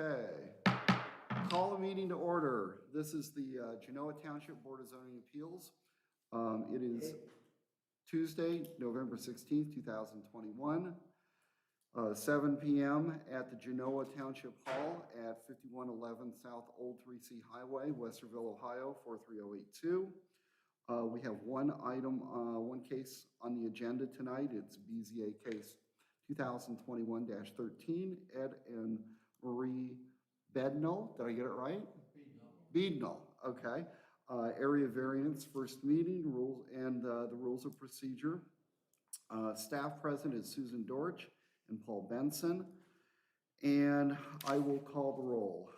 Okay. Call the meeting to order. This is the Genoa Township Board of Zoning Appeals. It is Tuesday, November 16th, 2021, 7 p.m. at the Genoa Township Hall at 5111 South Old 3C Highway, Westerville, Ohio, 43082. We have one item, one case on the agenda tonight. It's BZA case 2021-13, Ed and Marie Bednall. Did I get it right? Bednall. Okay. Area variance, first meeting, rules and the rules of procedure. Staff present is Susan Dorch and Paul Benson. And I will call the roll.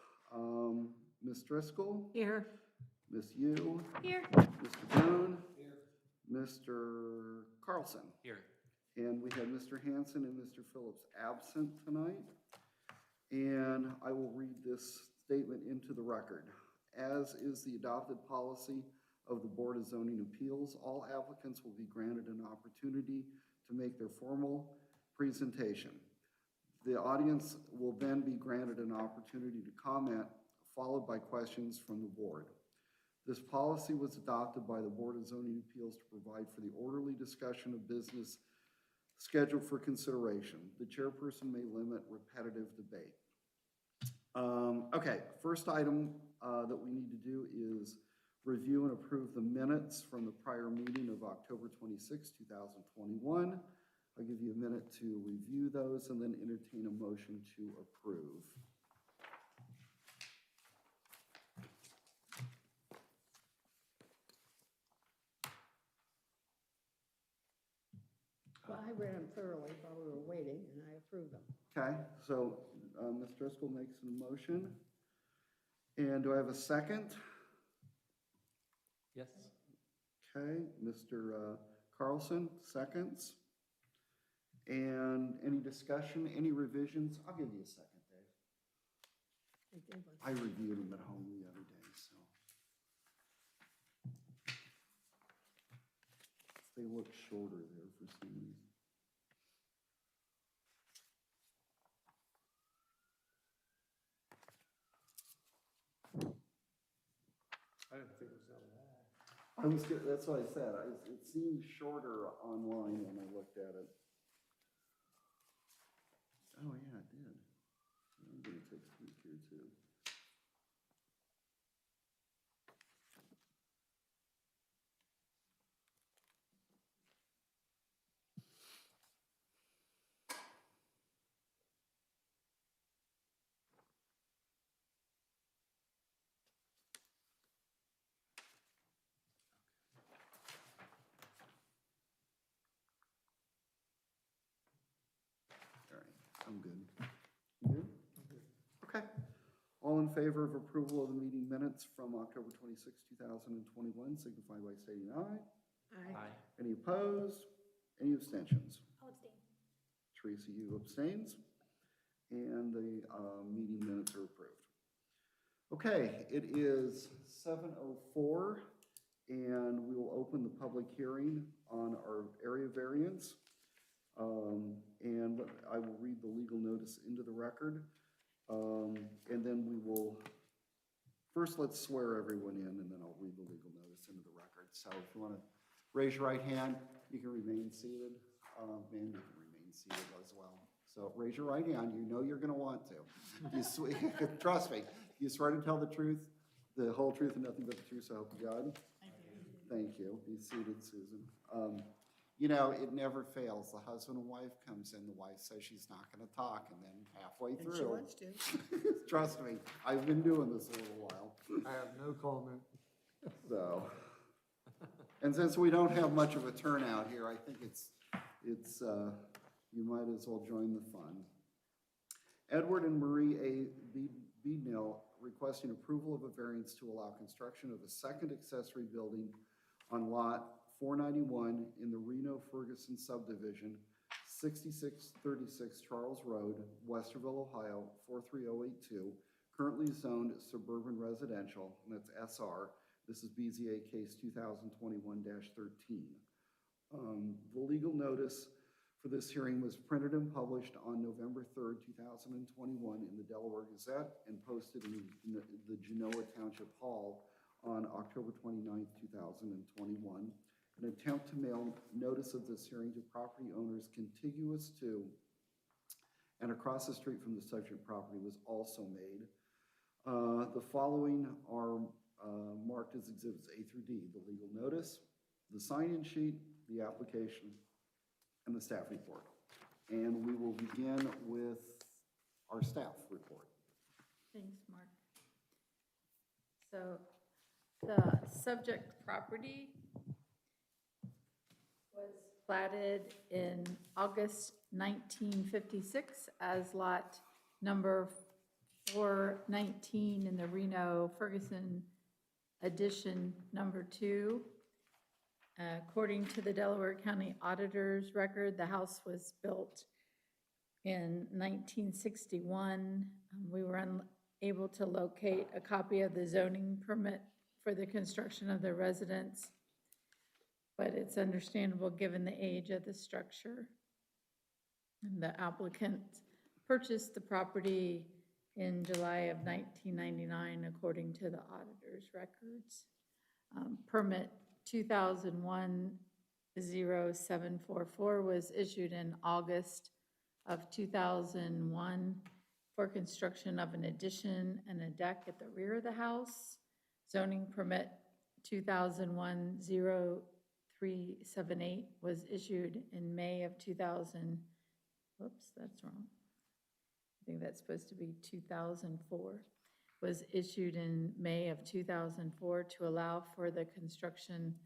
Ms. Driscoll? Here. Ms. Yu? Here. Mr. Boone? Here. Mr. Carlson? Here. And we have Mr. Hanson and Mr. Phillips absent tonight. And I will read this statement into the record. As is the adopted policy of the Board of Zoning Appeals, all applicants will be granted an opportunity to make their formal presentation. The audience will then be granted an opportunity to comment, followed by questions from the board. This policy was adopted by the Board of Zoning Appeals to provide for the orderly discussion of business scheduled for consideration. The chairperson may limit repetitive debate. Okay, first item that we need to do is review and approve the minutes from the prior meeting of October 26, 2021. I'll give you a minute to review those and then entertain a motion to approve. Well, I read them thoroughly while we were waiting, and I approved them. Okay, so Ms. Driscoll makes a motion. And do I have a second? Yes. Okay, Mr. Carlson, seconds. And any discussion, any revisions? I'll give you a second, Dave. I reviewed them at home the other day, so. They look shorter there for some reason. I didn't think it was that long. That's what I said. It seemed shorter online when I looked at it. Oh, yeah, it did. I'm going to take a peek here, too. I'm good. You good? Okay. All in favor of approval of the meeting minutes from October 26, 2021, signify by stating aye. Aye. Any opposed? Any abstentions? I'll abstain. Teresa, you abstains. And the meeting minutes are approved. Okay, it is 7:04, and we will open the public hearing on our area variance. And I will read the legal notice into the record. And then we will, first let's swear everyone in, and then I'll read the legal notice into the record. So if you want to raise your right hand, you can remain seated. And you can remain seated as well. So raise your right hand. You know you're going to want to. Trust me. You swear to tell the truth, the whole truth, and nothing but the truth, so help you God. Thank you. Be seated, Susan. You know, it never fails. The husband and wife comes in, the wife says she's not going to talk, and then halfway through. And she wants to. Trust me, I've been doing this a little while. I have no comment. So, and since we don't have much of a turnout here, I think it's you might as well join the fun. Edward and Marie A. Bednall requesting approval of a variance to allow construction of a second accessory building on lot 491 in the Reno-Ferguson subdivision, 6636 Charles Road, Westerville, Ohio, 43082, currently zoned suburban residential, and that's SR. This is BZA case 2021-13. The legal notice for this hearing was printed and published on November 3rd, 2021 in the Delaware Gazette and posted in the Genoa Township Hall on October 29th, 2021. An attempt to mail notice of this hearing to property owners contiguous to and across the street from the subject property was also made. The following are marked as exhibits A through D: the legal notice, the sign-in sheet, the application, and the staff report. And we will begin with our staff report. Thanks, Mark. So the subject property was platted in August 1956 as lot number 419 in the Reno Ferguson addition number 2. According to the Delaware County Auditor's record, the house was built in 1961. We were unable to locate a copy of the zoning permit for the construction of the residence, but it's understandable given the age of the structure. And the applicant purchased the property in July of 1999, according to the auditor's records. Permit 2001-0744 was issued in August of 2001 for construction of an addition and a deck at the rear of the house. Zoning permit 2001-0378 was issued in May of 2000. Whoops, that's wrong. I think that's supposed to be 2004. Was issued in May of 2004 to allow for the construction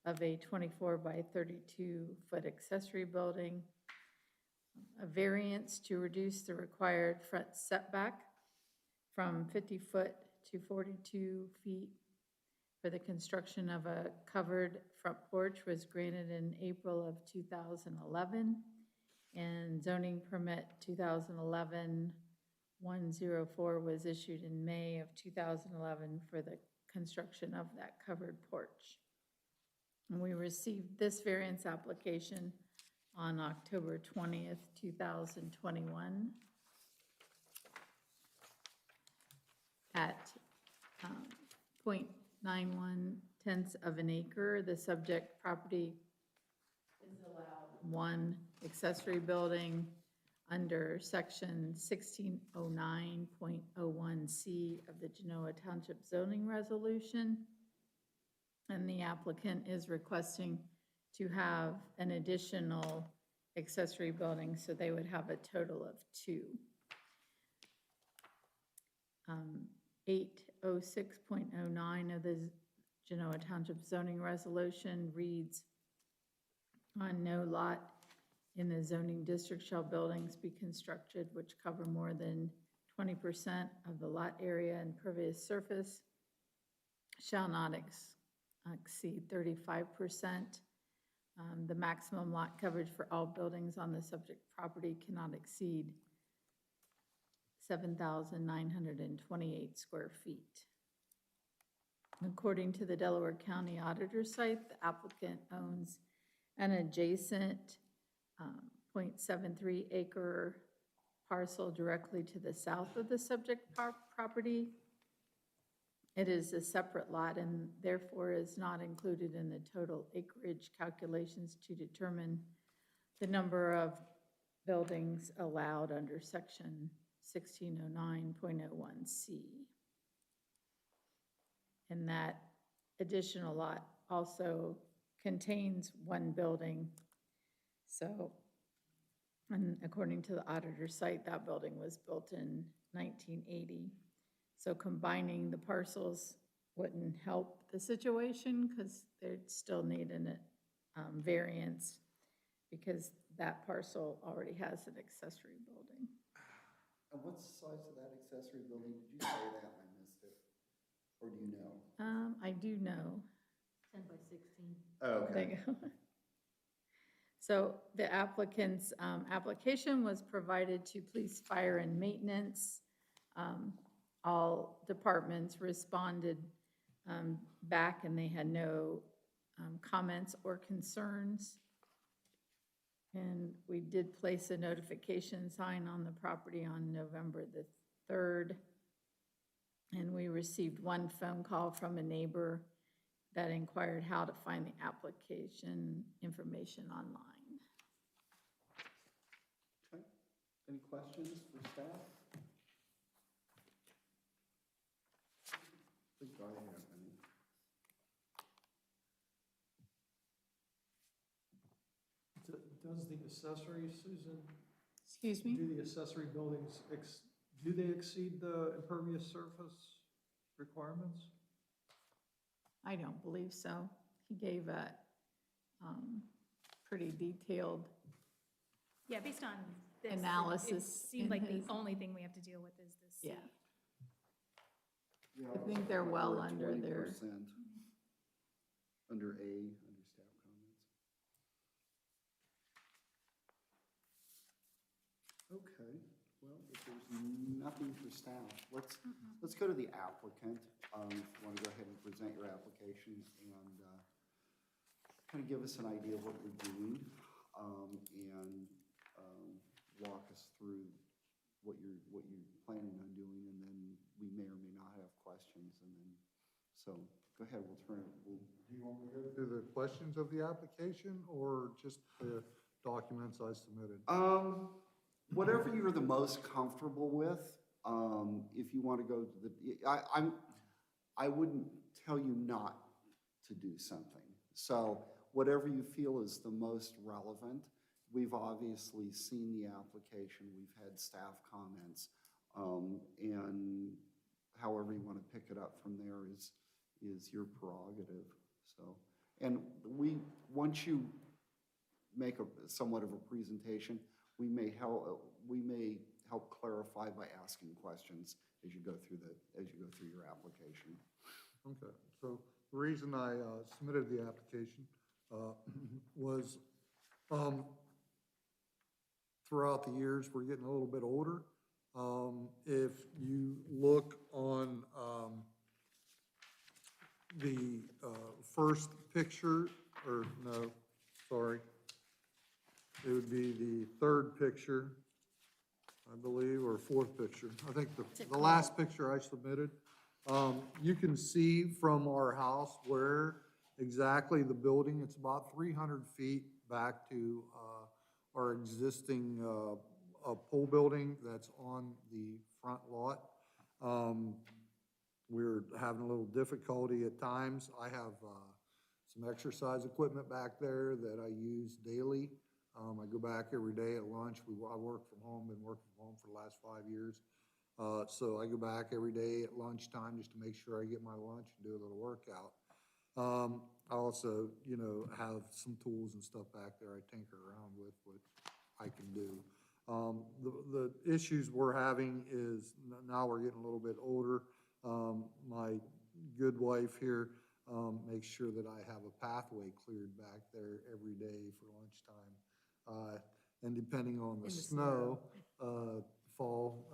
of a 24 by 32 foot accessory building. A variance to reduce the required front setback from 50 foot to 42 feet for the construction of a covered front porch was granted in April of 2011. And zoning permit 2011-104 was issued in May of 2011 for the construction of that covered porch. And we received this variance application on October 20th, 2021 at 0.91 tenths of an acre. The subject property is allowed one accessory building under section 1609.01C of the Genoa Township zoning resolution. And the applicant is requesting to have an additional accessory building, so they would have a total of 2. 806.09 of the Genoa Township zoning resolution reads, on no lot in the zoning district shall buildings be constructed which cover more than 20% of the lot area and pervious surface shall not exceed 35%. The maximum lot coverage for all buildings on the subject property cannot exceed 7,928 square feet. According to the Delaware County Auditor site, the applicant owns an adjacent 0.73 acre parcel directly to the south of the subject property. It is a separate lot and therefore is not included in the total acreage calculations to determine the number of buildings allowed under section 1609.01C. And that additional lot also contains one building. So, and according to the auditor's site, that building was built in 1980. So combining the parcels wouldn't help the situation because they'd still need a variance because that parcel already has an accessory building. And what's the size of that accessory building? Did you say that and I missed it? Or do you know? I do know. 10 by 16. Oh, There okay. you go. So the applicant's application was provided to police, fire, and maintenance. All departments responded back and they had no comments or concerns. And we did place a notification sign on the property on November the 3rd. And we received one phone call from a neighbor that inquired how to find the application information online. Okay. Any questions for staff? I think I have any. Does the accessory, Susan, Excuse me? do the accessory buildings, do they exceed the impervious surface requirements? I don't believe so. He gave a pretty detailed, Yeah, based on this. Analysis It seemed in like the his- only thing we have to deal with is the C. yeah. Yeah, I think they're well we're at under their- 20%. Under A, under staff comments. Okay, well, if there's nothing for staff, let's go to the applicant. If you want to go ahead and present your application and kind of give us an idea of what you're doing, and walk us through what you're planning on doing, and then we may or may not have questions, and then, so, go ahead, we'll. Do you want me to go through the questions of the application or just the documents I submitted? Whatever you're the most comfortable with, if you want to go to the, I wouldn't tell you not to do something. So whatever you feel is the most relevant. We've obviously seen the application, we've had staff comments, and however you want to pick it up from there is your prerogative. So, and once you make somewhat of a presentation, we may help clarify by asking questions as you go through your application. Okay, so the reason I submitted the application was throughout the years, we're getting a little bit older. If you look on the first picture, or no, sorry, it would be the third picture, I believe, or fourth picture. I think the last picture I submitted, you can see from our house where exactly the building, it's about 300 feet back to our existing pole building that's on the front lot. We're having a little difficulty at times. I have some exercise equipment back there that I use daily. I go back every day at lunch. I work from home, been working from home for the last 5 years. So I go back every day at lunchtime just to make sure I get my lunch and do a little workout. I also, have some tools and stuff back there I tinker around with what I can do. The issues we're having is now we're getting a little bit older. My good wife here makes sure that I have a pathway cleared back there every day for lunchtime. And depending on the snow, fall,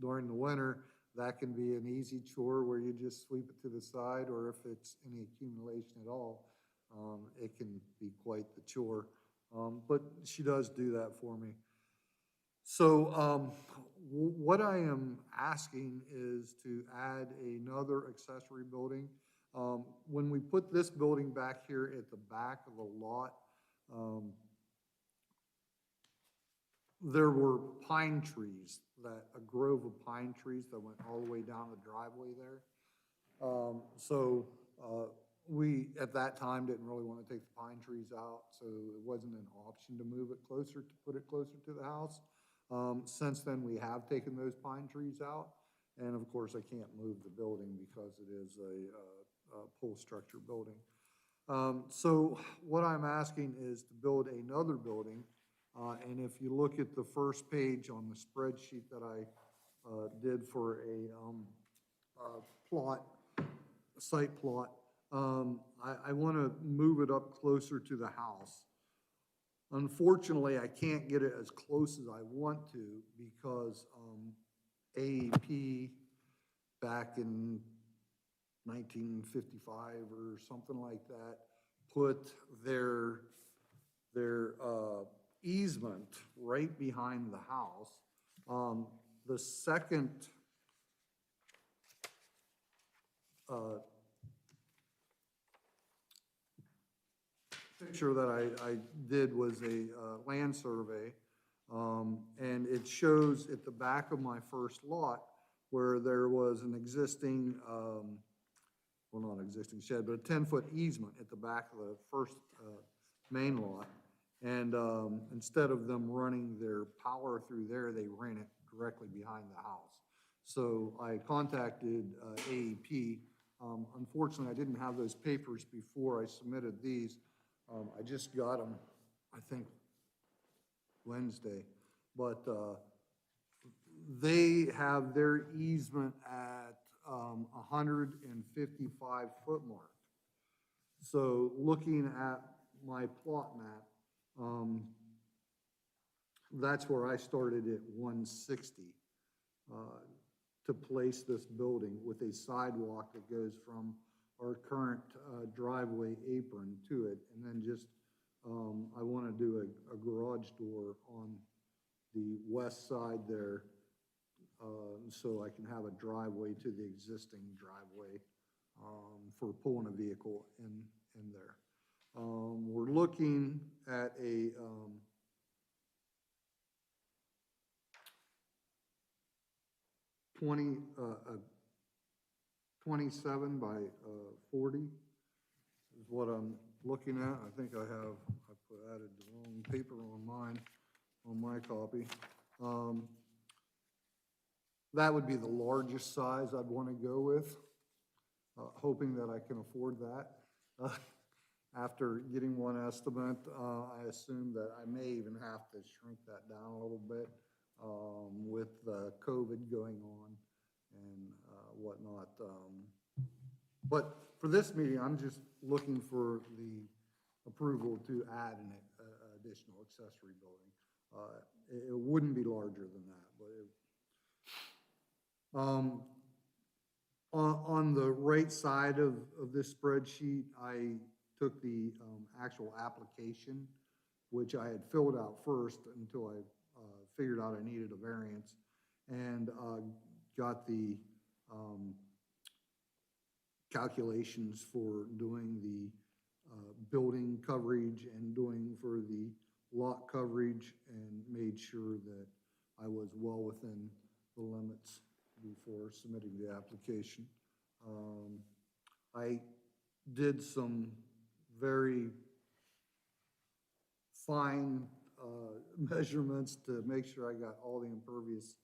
during the winter, that can be an easy chore where you just sweep it to the side, or if it's any accumulation at all, it can be quite the chore. But she does do that for me. So what I am asking is to add another accessory building. When we put this building back here at the back of the lot, there were pine trees, a grove of pine trees that went all the way down the driveway there. So we, at that time, didn't really want to take the pine trees out, so it wasn't an option to move it closer, to put it closer to the house. Since then, we have taken those pine trees out, and of course, I can't move the building because it is a pole structure building. So what I'm asking is to build another building. And if you look at the first page on the spreadsheet that I did for a site plot, I want to move it up closer to the house. Unfortunately, I can't get it as close as I want to because AEP back in 1955 or something like that put their easement right behind the house. The second picture that I did was a land survey, and it shows at the back of my first lot where there was an existing, well, not existing shed, but a 10-foot easement at the back of the first main lot. And instead of them running their power through there, they ran it directly behind the house. So I contacted AEP. Unfortunately, I didn't have those papers before I submitted these. I just got them, I think, Wednesday. But they have their easement at 155 foot mark. So looking at my plot map, that's where I started at 160 to place this building with a sidewalk that goes from our current driveway apron to it. And then just, I want to do a garage door on the west side there, so I can have a driveway to the existing driveway for pulling a vehicle in there. We're looking at a 27 by 40 is what I'm looking at. I think I added the wrong paper on mine, on my copy. That would be the largest size I'd want to go with, hoping that I can afford that. After getting one estimate, I assume that I may even have to shrink that down a little bit with COVID going on and whatnot. But for this meeting, I'm just looking for the approval to add an additional accessory building. It wouldn't be larger than that, but on the right side of this spreadsheet, I took the actual application, which I had filled out first until I figured out I needed a variance, and got the calculations for doing the building coverage and doing for the lot coverage, and made sure that I was well within the limits before submitting the application. I did some very fine measurements to make sure I got all the impervious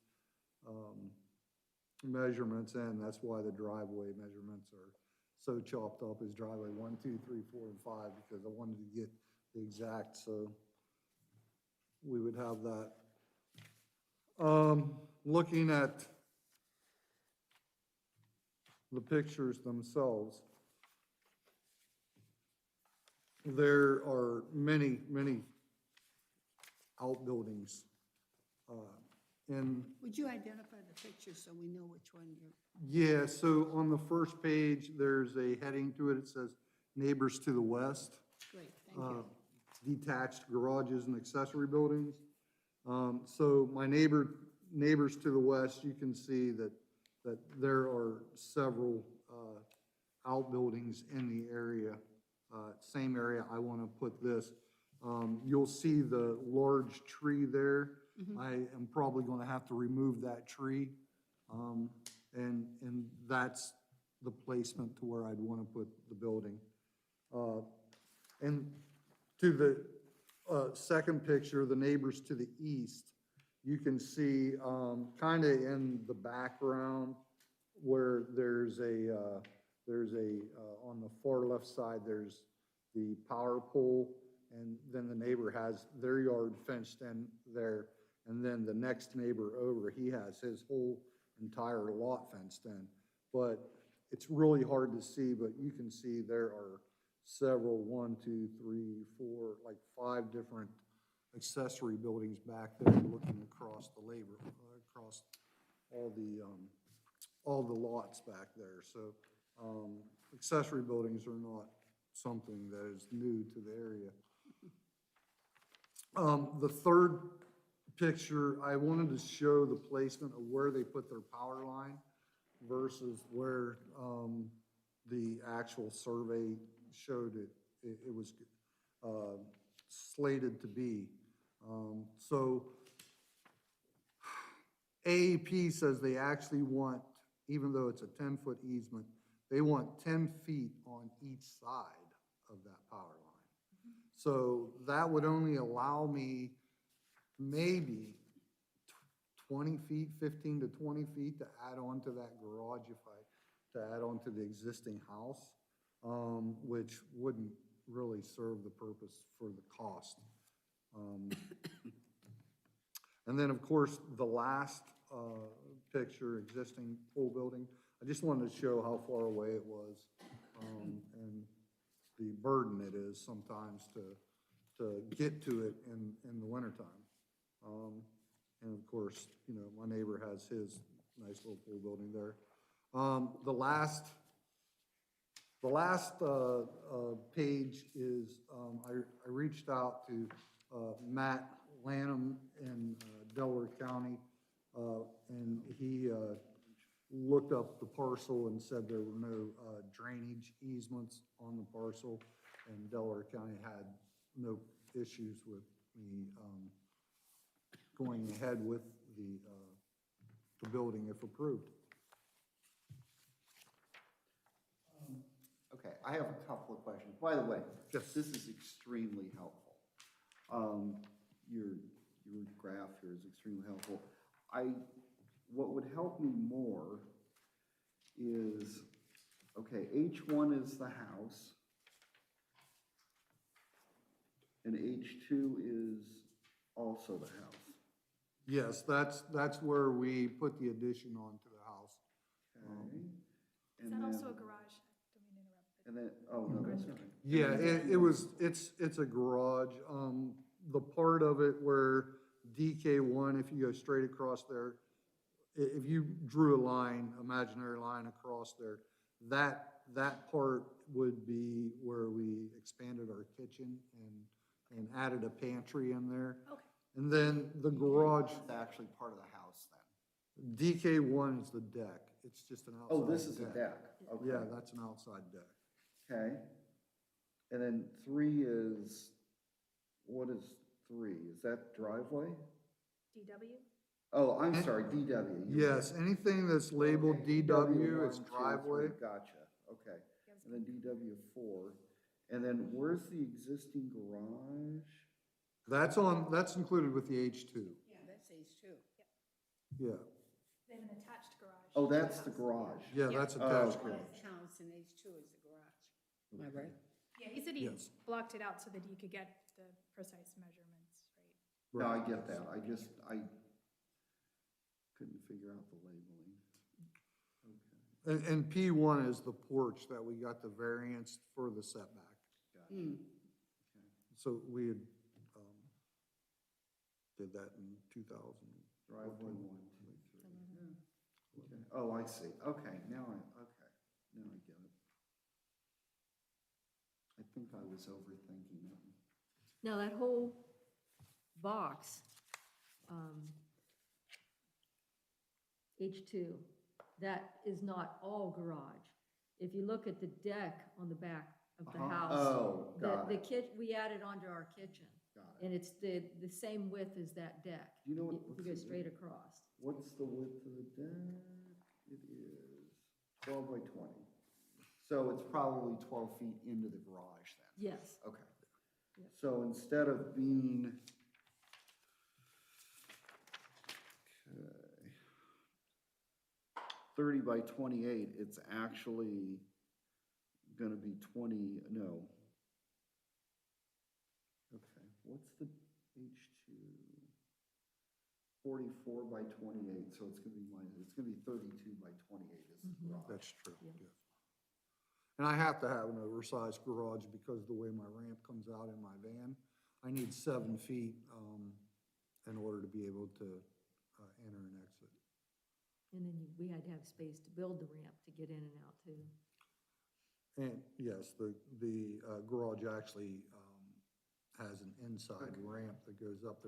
measurements in. That's why the driveway measurements are so chopped up as driveway 1, 2, 3, 4, and 5, because I wanted to get the exact, so we would have that. Looking at the pictures themselves, there are many, many outbuildings. Would you identify the picture so we know which one you're? Yeah, so on the first page, there's a heading to it. It says neighbors to the west. Great, thank you. Detached garages and accessory buildings. So my neighbors to the west, you can see that there are several outbuildings in the area, same area I want to put this. You'll see the large tree there. I am probably going to have to remove that tree, and that's the placement to where I'd want to put the building. And to the second picture, the neighbors to the east, you can see kind of in the background where there's a on the far left side, there's the power pole, and then the neighbor has their yard fenced in there, and then the next neighbor over, he has his whole entire lot fenced in. But it's really hard to see, but you can see there are several, 1, 2, 3, 4, like 5 different accessory buildings back there looking across the across all the lots back there. So accessory buildings are not something that is new to the area. The third picture, I wanted to show the placement of where they put their power line versus where, the actual survey showed it was, slated to be. So AEP says they actually want, even though it's a 10-foot easement, they want 10 feet on each side of that power line. So that would only allow me maybe 20 feet, 15 to 20 feet to add on to that garage to add on to the existing house, which wouldn't really serve the purpose for the cost. And then, of course, the last picture, existing pool building, I just wanted to show how far away it was, and the burden it is sometimes to get to it in the wintertime. And of course, you know, my neighbor has his nice little pool building there. The last page is, I reached out to Matt Lanham in Delaware County, and he looked up the parcel and said there were no drainage easements on the parcel, and Delaware County had no issues with me going ahead with the building if approved. Okay, I have a couple of questions. By the way, Yes. this is extremely helpful. Your graph here is extremely helpful. What would help me more is, okay, H1 is the house, and H2 is also the house. Yes, that's where we put the addition onto the house. Okay. Is that also a garage? Don't mean to interrupt. And then, oh, no, that's fine. Yeah, it's a garage. The part of it where DK1, if you go straight across there, if you drew a line, imaginary line across there, that part would be where we expanded our kitchen and added a pantry in there. Okay. And then the garage, It's actually part of the house then. DK1 is the deck. It's just an outside Oh, this is a deck. deck, okay. Yeah, that's an outside deck. Okay. And then 3 is, what is 3? Is that driveway? DW? Oh, I'm sorry, DW. Yes, anything that's labeled Okay, DW, 1, it's 2, 3, driveway. Gotcha, okay. Yes. And then DW4. And then where's the existing garage? That's included with the H2. Yeah, that's H2. Yeah, They have an attached garage. Oh, that's the garage. yeah, Yeah. that's attached okay. garage. House and H2 is the garage. Am I right? Yeah, he said he Yes. blocked it out so that he could get the precise measurements, right? No, I Right. get that. I couldn't figure out the labeling. Okay, And P1 is the porch that we got the variance for the setback. gotcha. Mm. Okay. So we had, did that in 2000. Driveway 1, 2, 3. Okay. Oh, I see. Okay, now I get it. I think I was overthinking it. Now, that whole box, H2, that is not all garage. If you look at the deck on the back of the house, Oh, got the it, kit, we added onto our kitchen, got it. and it's the same width as that deck. Do you know what- If you go straight across. What's the width of the deck? It is 12 by 20. So it's probably 12 feet into the garage then? Yes, Okay. Yep. So instead of being, okay, 30 by 28, it's actually gonna be 20, no. Okay, what's the H2? 44 by 28, so it's gonna be 32 by 28 is the garage. That's true, Yeah. yes. And I have to have an oversized garage because of the way my ramp comes out in my van. I need 7 feet in order to be able to enter and exit. and then we had to have space to build the ramp to get in and out too. And yes, the garage actually has an inside ramp that goes up.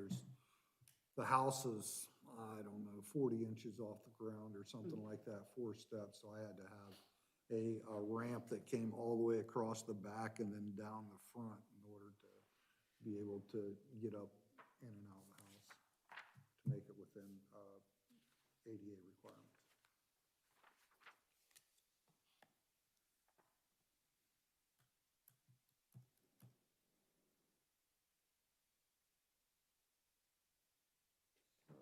The house is, I don't know, 40 inches off the ground or something like that, 4 steps. So I had to have a ramp that came all the way across the back and then down the front in order to be able to get up in and out of the house to make it within ADA requirements.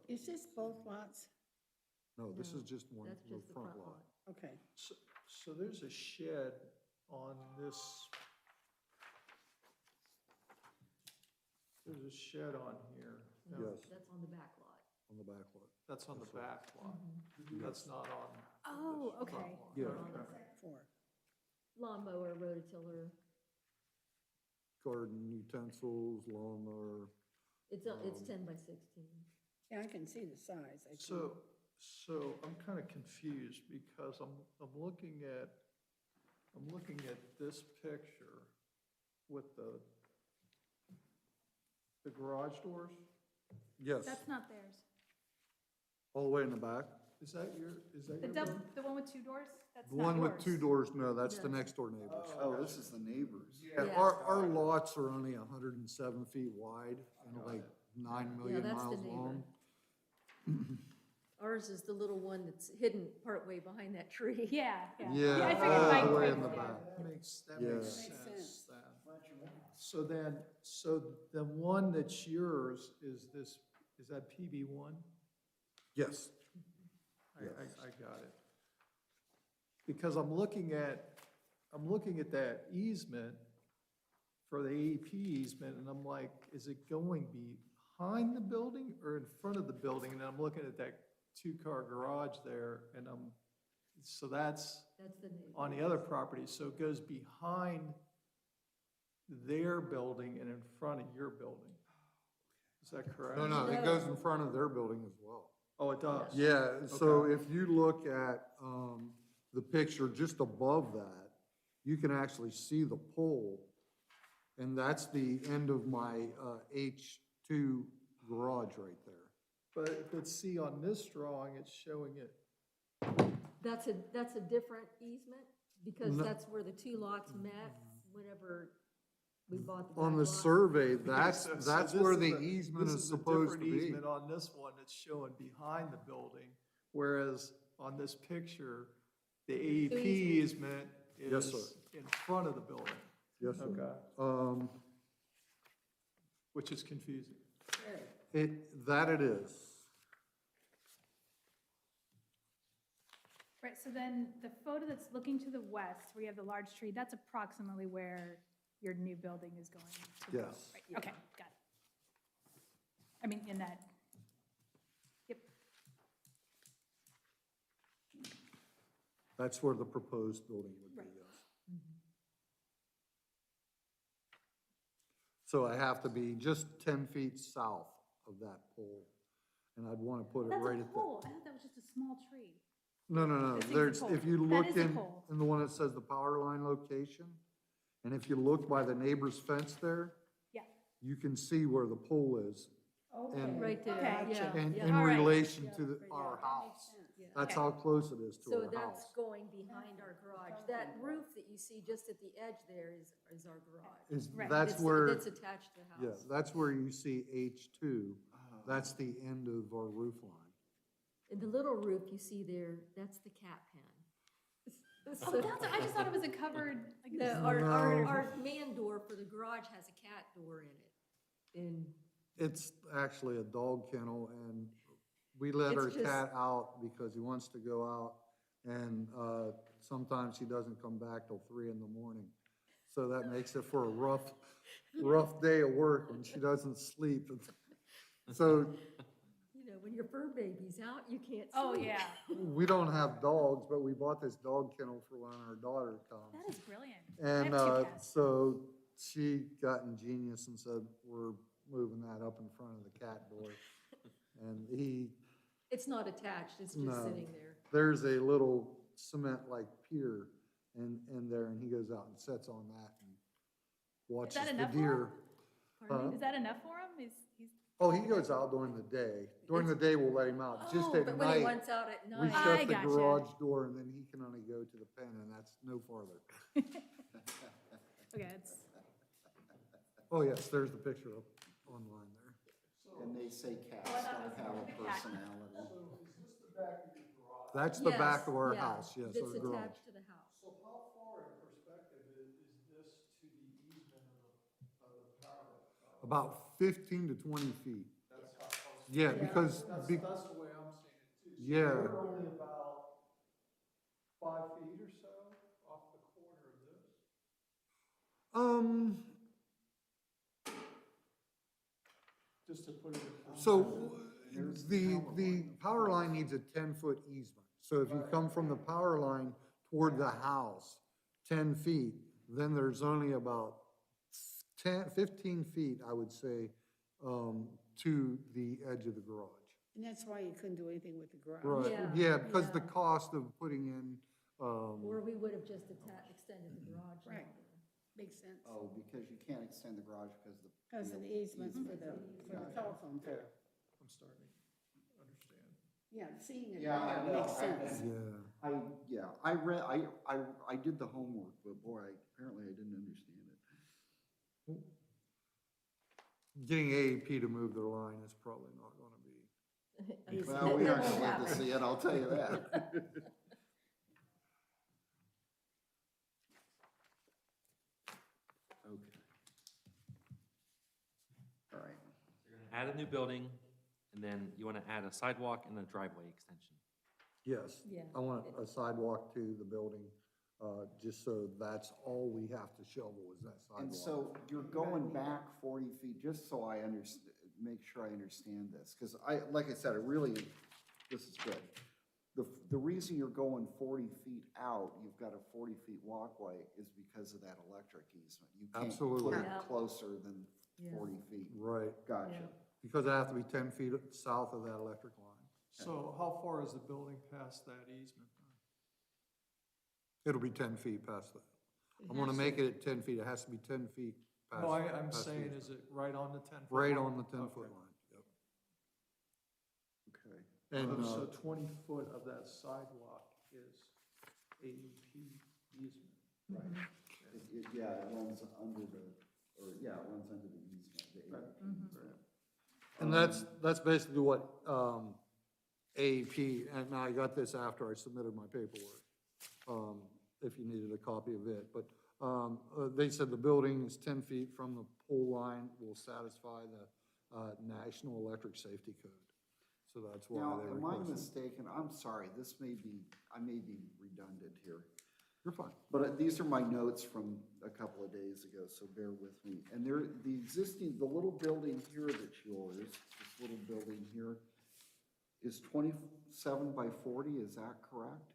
Is this both lots? No, this No, is just one, That's the just the front lot. Okay. So there's a shed on this. There's a shed on here. Now, Yes. That's on the back lot. On the back lot. That's on the That's right. back lot. That's not on. Oh, this front okay. lot. Yeah. Okay. 4. Lawnmower, rototiller, Garden utensils, lawnmower. it's 10 by 16. Yeah, I can see the size. I can- So I'm kind of confused because I'm looking at this picture with the garage doors. Yes, That's not theirs. all the way in the back. Is that your The building? the one with 2 doors? That's The not one with yours. 2 doors, no, that's the No. next door neighbors. Oh, this is the neighbors. Yeah, Yeah. our lots are only 107 feet wide and like 9 million that's the miles neighbor. long. Ours is the little one that's hidden partway behind that tree. Yeah, yeah. Yeah, I figured all Mike the way might in the be- back. That makes Yeah. sense Makes sense. then. So the one that's yours is that PB1? Yes, I got it. Because I'm looking at that easement for the AEP easement, and I'm like, is it going behind the building or in front of the building? And I'm looking at that 2-car garage there, and so that's That's the neighbor. on the other property, so it goes behind their building and in front of your building. Is that correct? no, it goes in front of their building as well. Oh, it does? Yeah, so Okay. if you look at the picture just above that, you can actually see the pole. And that's the end of my H2 garage right there. But see, on this drawing, it's showing it. That's a different easement, because No. that's where the 2 lots met whenever we bought the back On the lot. survey, that's So that's this where is the a- easement this is supposed to a different be. easement on this one, it's showing behind the building, whereas on this picture, the AEP easement Yes, is sir. in front of the building. Yes, sir. Okay. Which is confusing. It is. Right, so then the photo that's looking to the west, where you have the large tree, that's approximately where your new building is going to go. Yes. Right, okay, got it. I mean, in that, yep, That's where the proposed building would be, Right. yes. So I have to be just 10 feet south of that pole. And I'd want to put it that's right a at the. pole, I thought that was just a small tree. No, This thing's a there's, pole. if you That look is a in pole. the one that says the power line location, and if you look by the neighbor's fence there, Yeah, you can see where the pole is and Right there, Okay. yeah. in yeah. All right. relation to right our there. house. Yeah. That's Okay. how close it is to So our that's house. going behind our garage. That roof that you see just at the edge there is our garage. Right. That's It's- where, It's attached to the house. yeah, that's where you see H2. That's the end of our roof line. And the little roof you see there, that's the cat pen. oh, that's, I just thought it was a covered, like, No, our man door for the garage has a cat door in it. And It's actually a dog kennel, and we let It's our just- cat out because he wants to go out, and sometimes he doesn't come back till 3 in the morning. So that makes it for a rough day of work when she doesn't sleep. So you know, when your fur baby's out, you can't sleep. oh, yeah, we don't have dogs, but we bought this dog kennel for when our daughter comes. that is brilliant. I And have 2 cats. so she got ingenious and said, we're moving that up in front of the cat door. And It's not attached, it's just No. sitting there. there's a little cement-like pier in there, and he goes out and sits on that and watches that the enough for deer. him? Pardon me? Is that enough for him? He's, Oh, he goes out during the day. During the day, we'll let him out. Just Oh, at but when he night, wants out at we night. I shut the gotcha. garage door and then he can only go to the pen and that's no farther. okay, it's, Oh, yes, there's the picture up online there. And they say cats don't have a personality. That's the back Yes, of our yeah, house, yes, that's or the garage. attached to the house. So how far in perspective is this to the easement of the power? About 15 to 20 feet. That's how close. Yeah, because, That's be- the way I'm seeing it too. So Yeah. We're only about 5 feet or so off the corner of this. Just to put it in context. So the power line needs a 10-foot easement. So if you come from the power line toward the house, 10 feet, then there's only about 15 feet, I would say, to the edge of the garage. And that's why you couldn't do anything with the garage. Right, Yeah, yeah, because the yeah. cost of putting in, Or we would have just extended the garage. Right. longer. Makes sense. Oh, because you can't extend the garage because the. Because of the easements for the telephone pole. I'm starting to understand. Yeah, seeing it Yeah, I know. makes sense. yeah. I read, I did the homework, but boy, apparently I didn't understand it. Getting AEP to move their line is probably not gonna be. Well, we aren't gonna live to see it, I'll tell you that. Okay. All right. You're gonna add a new building, and then you wanna add a sidewalk and a driveway extension. Yes. Yeah. I want a sidewalk to the building, just so that's all we have to shovel is that sidewalk. And so you're going back 40 feet, just so I make sure I understand this, because like I said, this is good. The reason you're going 40 feet out, you've got a 40 feet walkway, is because of that electric easement. You can't Absolutely. put it Yeah. closer than Yeah. 40 feet. Right, Gotcha. Yeah. because I have to be 10 feet south of that electric line. So how far is the building past that easement? It'll be 10 feet past that. I'm gonna make it at 10 feet. It has to be 10 feet past. No, I'm past the saying, easement. is it right on the 10-foot? Right line? on the 10-foot Okay. line, yep. Okay. And, So 20 foot of that sidewalk is AEP easement. Right. Yeah, it runs under the easement. and that's basically what, AEP, and I got this after I submitted my paperwork, if you needed a copy of it, but, they said the building is 10 feet from the pole line, will satisfy the, National Electric Safety Code. So that's why Now, they am I requested. mistaken? I'm sorry, I may be redundant here. You're fine. But these are my notes from a couple of days ago, so bear with me. And the little building here that's yours, this little building here, is 27 by 40, is that correct?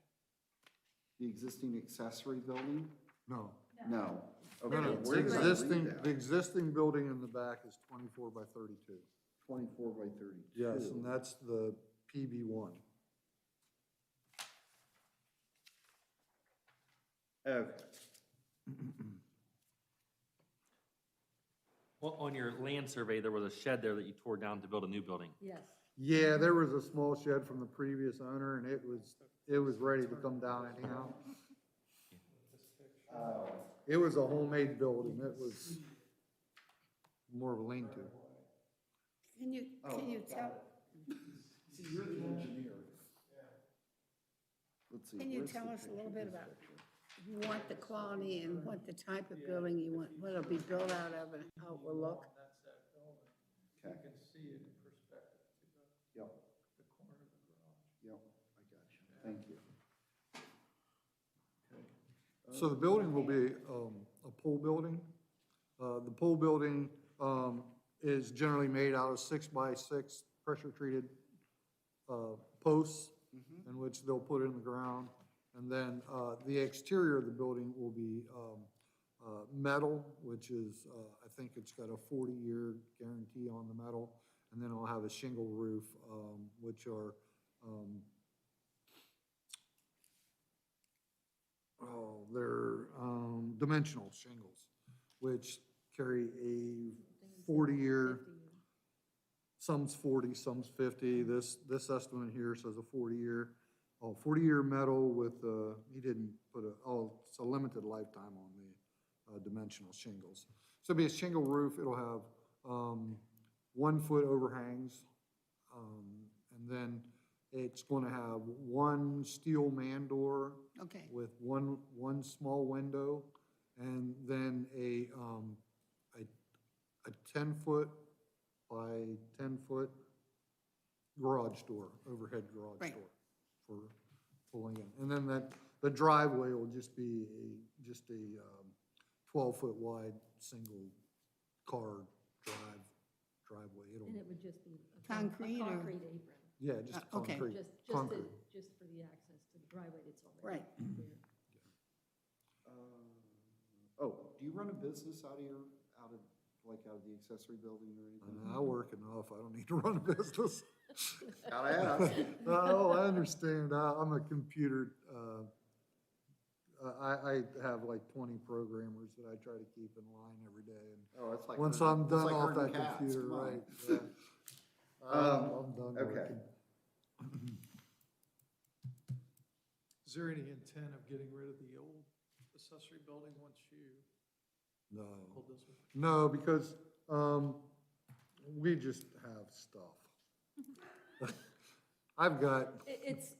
The existing accessory building? No. No. No, Okay, no, where did I read the that? existing building in the back is 24 by 32. 24 by 32. Yes, and that's the PB1. Okay. Well, on your land survey, there was a shed there that you tore down to build a new building. Yes. Yeah, there was a small shed from the previous owner, and it was ready to come down anyhow. It was a homemade building, it was more of a lean-to. Can you tell, See, you're the engineer. Let's see. can you where's tell the us a little picture? bit about, you want the quality and what the type of building you want, what it'll be built out of and how it will look? That's that building. Okay. You can see it in perspective to Yep, the corner of the garage. yep, I got you. Thank you. Okay. So the building will be a pole building. The pole building is generally made out of 6x6 pressure-treated posts in which they'll put in the ground. And then the exterior of the building will be metal, which is, I think it's got a 40-year guarantee on the metal. And then it'll have a shingle roof, which are, they're dimensional shingles, which carry a 40 some's 40, some's 50. This estimate here says a 40-year. 40-year metal with, he didn't put it's a limited lifetime on the dimensional shingles. So it'll be a shingle roof. It'll have 1 foot overhangs. And then it's going to have 1 steel man door Okay, with one small window, and then a 10-foot by 10-foot garage door, overhead garage Right. door for pulling in. And then the driveway will just be just a 12-foot wide, single car driveway. And it would just be a Concrete or- concrete apron, Yeah, just okay. concrete. Concrete. just for the access to the driveway that's already Right. there. Oh, do you run a business out of the accessory building or anything? I work enough. I don't need to run a business. Gotta ask. Oh, I understand. I'm a computer, I have like 20 programmers that I try to keep in line every day. And Oh, it's like. once herding- I'm it's done like off herding that cats, computer, come on. right, yeah. I'm done okay. working. Is there any intent of getting rid of the old accessory building once you No, hold this one? no, because, we just have stuff. I've got, It's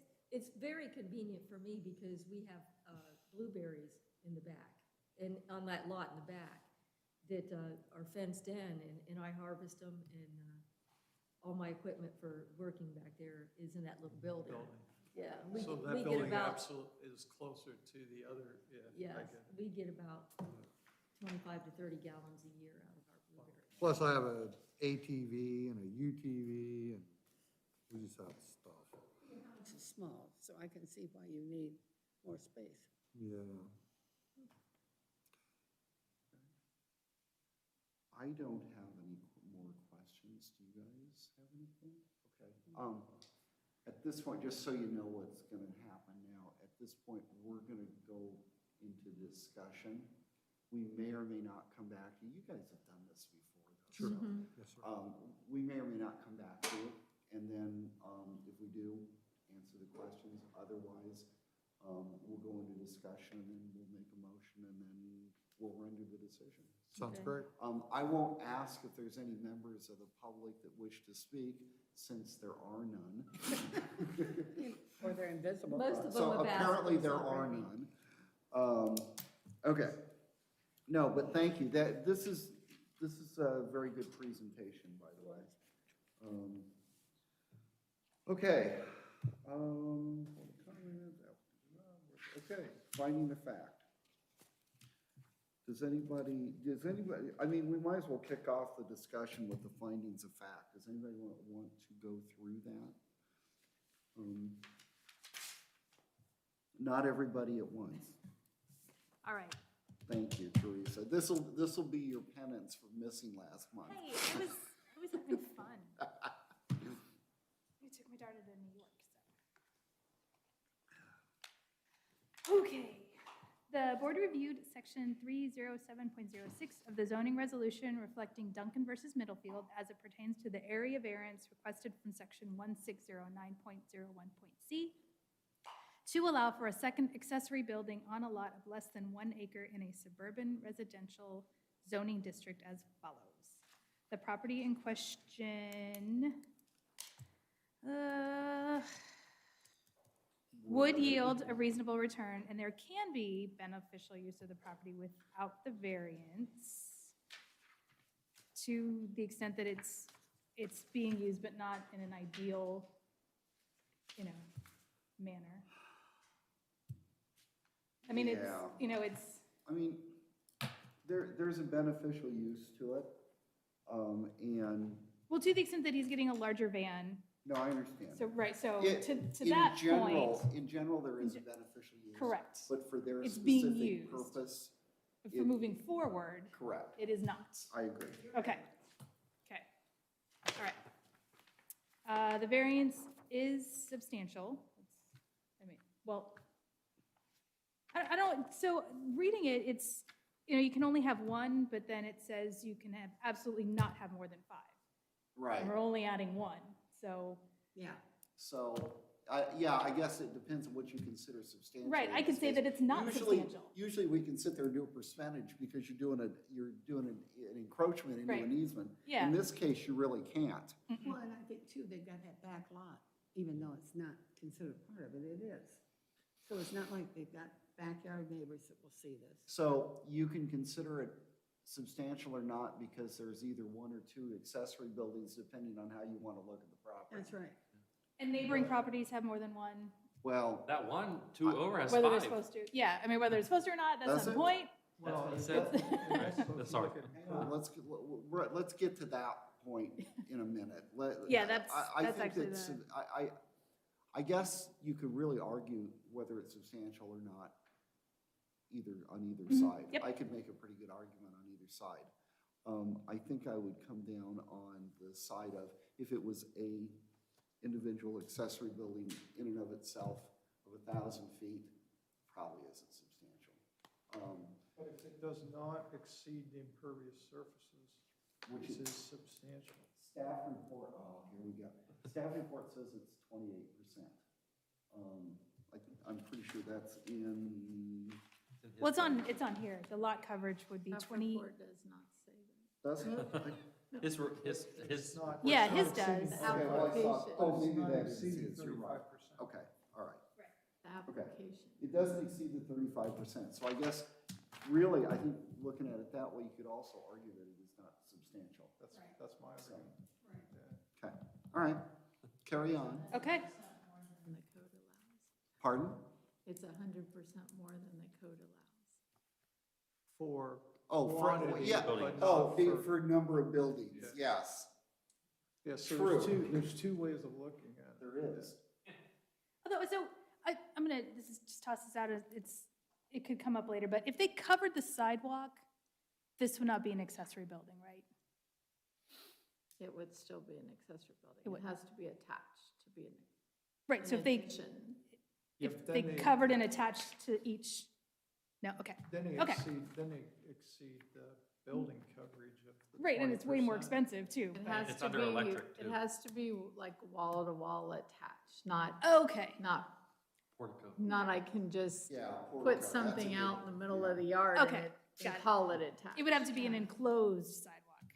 very convenient for me because we have blueberries in the back, and on that lot in the back, that are fenced in, and I harvest them, and all my equipment for working back there is in that little building. Yeah, So we that get building about, is closer to the other, yeah. yes, I get it. we get about 25 to 30 gallons a year out of our blueberries. plus I have a ATV and a UTV, and we just have stuff. it's small, so I can see why you need more space. Yeah. I don't have any more questions. Do you guys have anything? Okay. At this point, just so you know what's gonna happen now, at this point, we're gonna go into discussion. We may or may not come back to you. You guys have done this before, though. Sure. so, Yes, sir. We may or may not come back to it, and then, if we do, answer the questions. Otherwise, we'll go into discussion, and then we'll make a motion, and then we'll render the decision. Sounds Okay. great. I won't ask if there's any members of the public that wish to speak, since there are none. Or they're invisible. Most of them So have asked apparently us there are already. none. Okay. No, but thank you. This is a very good presentation, by the way. Okay. Okay, finding the fact. Does anybody, I mean, we might as well kick off the discussion with the findings of fact. Does anybody want to go through that? Not everybody at once. All right. Thank you, Teresa. This'll be your penance for missing last month. Hey, I was having fun. We took my daughter to New York, so. Okay. The board reviewed section 307.06 of the zoning resolution reflecting Duncan versus Middlefield as it pertains to the area variance requested from section 1609.01.c to allow for a second accessory building on a lot of less than 1 acre in a suburban residential zoning district as follows. The property in question would yield a reasonable return, and there can be beneficial use of the property without the variance to the extent that it's being used, but not in an ideal, manner. I mean, it's, Yeah. it's, I mean, there's a beneficial use to it, and, well, to the extent that he's getting a larger van, no, I understand. so, right, so It- to in that general- point, In general, there is a beneficial use. correct. But for their It's being specific used. purpose, But for moving forward, correct. it is not. I agree. Okay, okay, all right. The variance is substantial. I don't, so reading it, it's, you can only have one, but then it says you can absolutely not have more than 5. Right. And we're only adding one, so, Yeah. So, yeah, I guess it depends on what you consider substantial. right, I in can this say case. that it's not Usually- substantial. Usually we can sit there and do a percentage because you're doing an encroachment into Right. an easement. Yeah. In this case, you really can't. Well, and I think too, they've got that back lot, even though it's not considered part of it, it is. So it's not like they've got backyard neighbors that will see this. So you can consider it substantial or not because there's either one or two accessory buildings depending on how you want to look at the property. That's right. And neighboring properties have more than one, Well, That one, two over has whether they're five. supposed to, yeah, I mean, whether it's supposed to or not, that's Does not the it? point. Well, what it and said. that's- and also if you Sorry. look at hang on, let's get to that point in a minute. Yeah, that's think actually that's- the- I guess you could really argue whether it's substantial or not, on either side. Yep. I could make a pretty good argument on either side. I think I would come down on the side of, if it was a individual accessory building in and of itself of 1,000 feet, probably isn't substantial. But if it does not exceed the impervious surfaces, Which this is- is substantial. Staff report, oh, here we go. Staff report says it's 28%. I'm pretty sure that's in, Well, it's on here, the lot coverage would be Staff 20, report does not say that. doesn't it? His, It's not- Yeah, it's his not exceeding does. Okay, well, I thought, Application. oh, maybe It's not that is exceeding his, you're right. 35%. Okay, all right. The application. It doesn't exceed the 35%, so I guess, really, I think, looking at it that way, you could also argue that it is not substantial. That's my So, argument. Yeah. okay, all right, carry on. okay. Than the code allows. Pardon? It's 100% more than the code allows. For Oh, quantity, yeah, but oh, not for number of buildings, Yeah. yes, Yeah, so True. there's two ways of looking at it. there is. Although, so, I'm gonna, just toss this out, it could come up later, but if they covered the sidewalk, this would not be an accessory building, right? It would still be an accessory It building. would. It has to be attached to be an Right, so if they, addition. if Then they they- covered and attached to each, no, okay. Then they Okay. exceed the building coverage of the Right, and it's way more 20%. expensive too. It but- has It's to under be, electric, it too. has to be like wall to wall attached, not, Okay, Portico. not I can just Yeah. put something out in the middle of the yard and Okay, got and it. call it attached. it would have to be an enclosed sidewalk.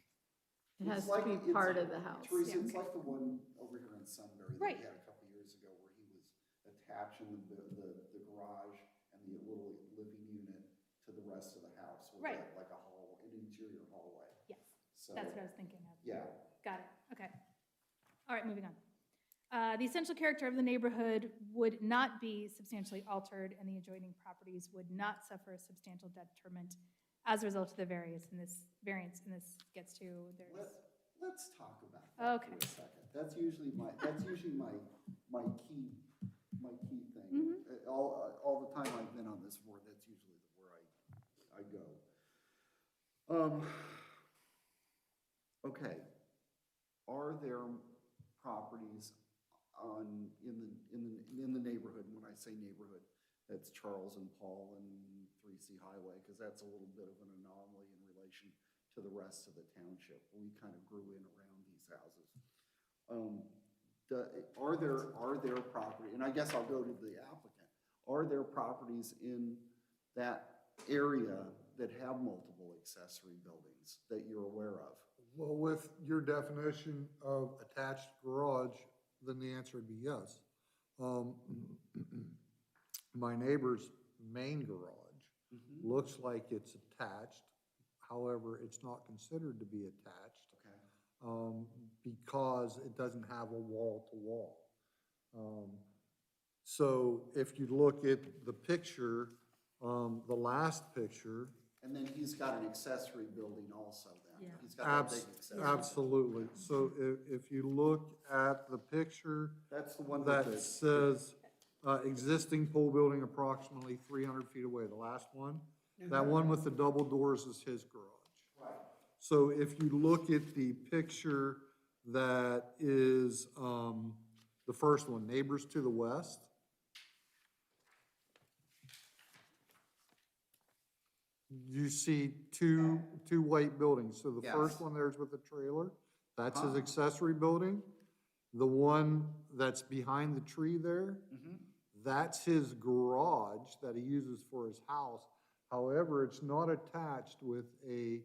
It has It's to like- be it's- part of the house. Teresa, Yeah. it's like the one over here in Sunbury that we Right. had a couple years ago where he was attaching the garage and the little living unit to the rest of the house. With Right. like an interior hallway. Yes, So, that's what I was thinking of. yeah, Got it, okay. All right, moving on. The essential character of the neighborhood would not be substantially altered, and the adjoining properties would not suffer a substantial detriment as a result of the variance in this gets to, there's, let's talk about that for Okay. a second. That's usually my key thing. Mm-hmm. All the time I've been on this board, that's usually where I go. Okay, are there properties in the neighborhood, when I say neighborhood, that's Charles and Paul and 3C Highway, because that's a little bit of an anomaly in relation to the rest of the township. We kind of grew in around these houses. Are there property, and I guess I'll go to the applicant, are there properties in that area that have multiple accessory buildings that you're aware of? Well, with your definition of attached garage, then the answer would be yes. My neighbor's main garage looks like it's attached. However, it's not considered to be attached. Okay. Because it doesn't have a wall-to-wall. So if you look at the picture, the last picture, And then he's got an accessory building also then? Yeah. He's got that big accessory. absolutely. So if you look at the picture That's the one with that the, says, existing pole building approximately 300 feet away, the last one, that one with the double doors is his garage. right, So if you look at the picture that is, the first one, neighbors to the west. You see two white buildings. So the Yes. first one there's with the trailer, That's his Ah. accessory building. The one that's behind the tree there, Mhm. that's his garage that he uses for his house. However, it's not attached with a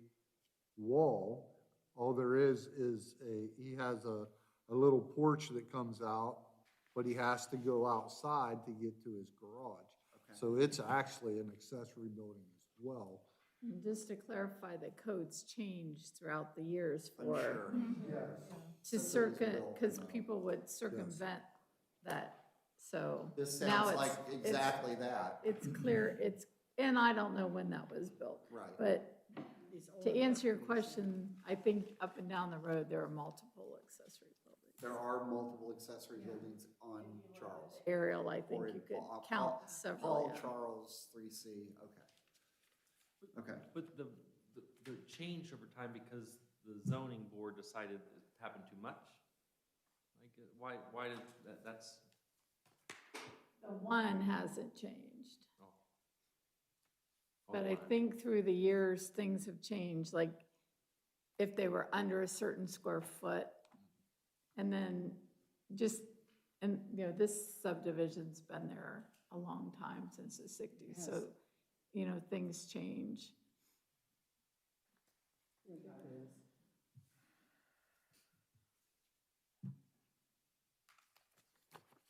wall. All there is he has a little porch that comes out, but he has to go outside to get to his garage. Okay. So it's actually an accessory building as well. And just to clarify, the codes changed throughout the years I'm for, sure. to Somebody's built, because you know. people would circumvent that, so. This now sounds it's- like it's- exactly that. It's clear, and I don't know when that was built. Right. But These to old answer your properties. question, I think up and down the road, there are multiple accessory buildings. There are multiple accessory buildings on Charles. Aerial, I think Or you could Paul- count several, Paul, yeah. Charles, 3C, okay. Okay. But the change over time because the zoning board decided it happened too much? Like, why did, that's, The one hasn't changed. oh. But Oh, I think through the years, things have changed, like if they were under a certain square foot. And then just, and, you know, this subdivision's been there a long time, since the 60s, so, Yes. you know, things change. Yeah, it is.